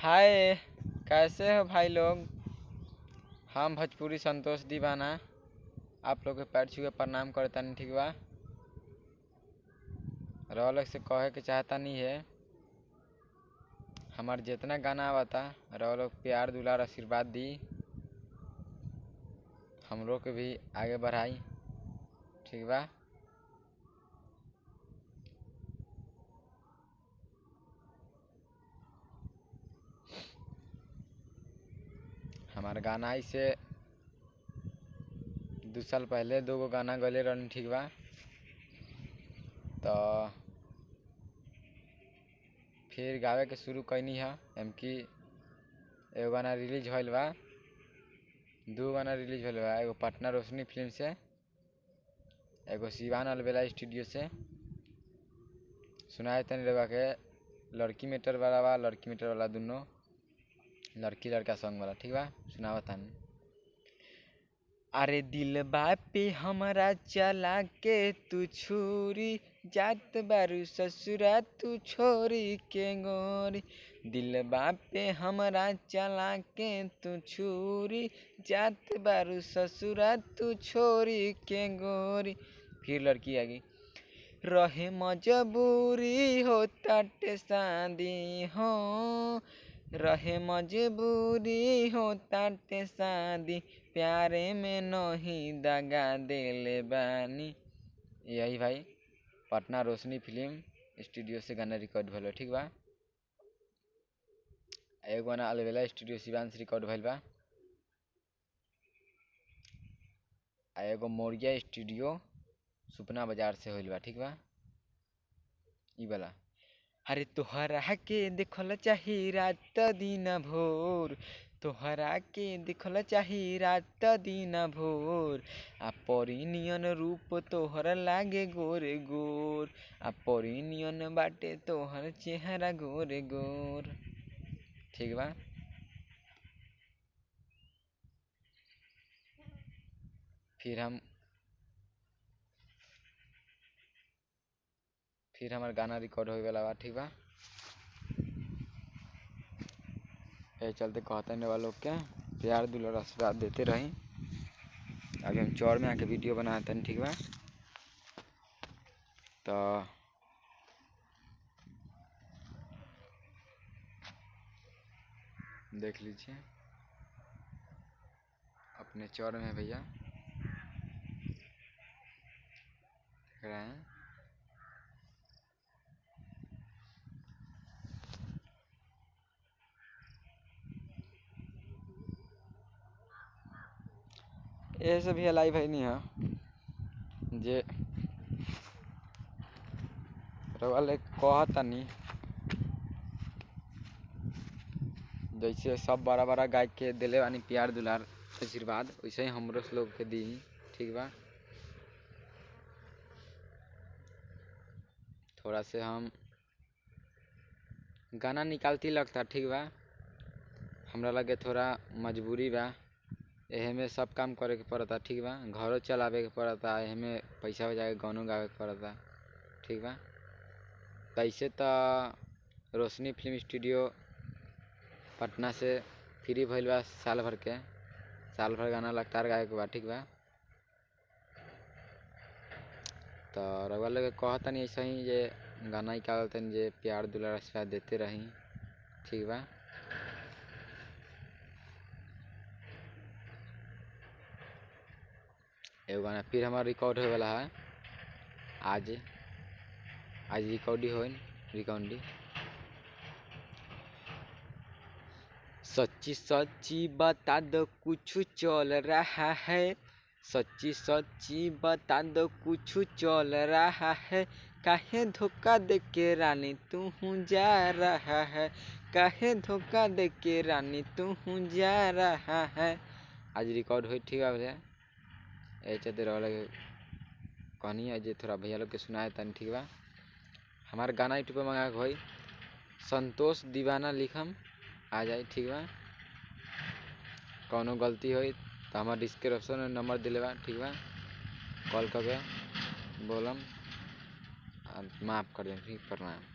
हाय। कैसे हो भाई लोग। हम भोजपुरी संतोष दीवाना आप लोग के पैर छू के प्रणाम करता नहीं ठीक बा। रौलक से कहे के चाहता नहीं है हमार जितना गाना आवता रौलक प्यार दुलार आशीर्वाद दी हम लोग के भी आगे बढ़ाई ठीक बा। हमार गाना से 2 साल पहले 2 गो गाना गले रहनी ठीक बा। तो फिर गावे के शुरू कैनी है एमकी एगो गाना रिलीज भइल बा 2 गाना रिलीज भइल बा। एगो पटना रोशनी फिल्म से एगो सिवान अलबेला स्टूडियो से सुनाए तनी रवा के लड़की मीटर वाला बा लड़की मीटर वाला दोनों लड़की लड़का सॉन्ग वाला ठीक बा। सुनावा तानी। अरे दिल पे हमरा चला के तू छुरी जात बारू ससुरा तू छोरी के गोरी। दिल पे हमरा चला के तू छुरी जात बारू ससुरा तू छोरी के गोरी। फिर लड़की आ गई रहे मजबूरी हो ताटे शादी हो रहे मजबूरी हो ताटे शादी प्यारे में नहीं दगा देले बानी। यही भाई पटना रोशनी फिल्म स्टूडियो से गाना रिकॉर्ड भइल ठीक बा। एगो गाना अलबेला स्टूडियो सिवान से रिकॉर्ड भइल बा। एगो मोरिया स्टूडियो सुपना बाजार से होइल बा ठीक बा। ई वाला अरे तोहरा के देखल चाही रात दिन भोर तोहरा के देखल चाही रात दिन भोर आ परिनियन रूप तोहर लागे गोरे गोर आ परिनियन बाटे तोहर चेहरा गोरे गोर ठीक बा। फिर हमार गाना रिकॉर्ड होए वाला बा ठीक बा। ए चलते कहते हैं वालों के प्यार दुलार आशीर्वाद देते रही। अभी हम चौर में आके वीडियो बनाते हैं ठीक बा। तो देख लीजिए अपने चौर में भैया देख रहे हैं। ऐसे भी लाइव है नहीं है जे वाले कहता नहीं जैसे सब बड़ा बड़ा गायक के दिले वानी प्यार दुलार आशीर्वाद वैसे ही हमरो लोग के दी ठीक बा। थोड़ा से हम गाना निकालती लगता ठीक बा। हमरा लगे थोड़ा मजबूरी बा एहे में सब काम करे के पड़ता ठीक बा। घरों चलावे के पड़ता एहे में पैसा बजा के गानों गावे के पड़ता ठीक बा। कैसे तो रोशनी फिल्म स्टूडियो पटना से फ्री भइल बा साल भर गाना लगातार गावे के बा ठीक बा। तो रउआ लोग कहता नहीं ऐसा ही जे गाना निकालते जे प्यार दुलार आशीर्वाद देते रही ठीक बा। एगो गाना फिर हमारा रिकॉर्ड होए वाला है आज रिकॉर्डिंग सच्ची सच्ची बता दो कुछ चल रहा है सच्ची सच्ची बता दो कुछ चल रहा है काहे धोखा दे के रानी तू जा रहा है काहे धोखा दे के रानी तू जा रहा है। आज रिकॉर्ड हुई ठीक है ऐसे दे रहा कहनी है जे थोड़ा भैया लोग के सुनाए तन ठीक बा। हमारे गाना यूट्यूब पर मंगा के संतोष दीवाना लिखम आ जाए ठीक बा। कौनो गलती हो तो हमारे डिस्क्रिप्शन में नंबर दिले बा ठीक बा। कॉल करके बोलम माफ़ कर दें ठीक प्रणाम।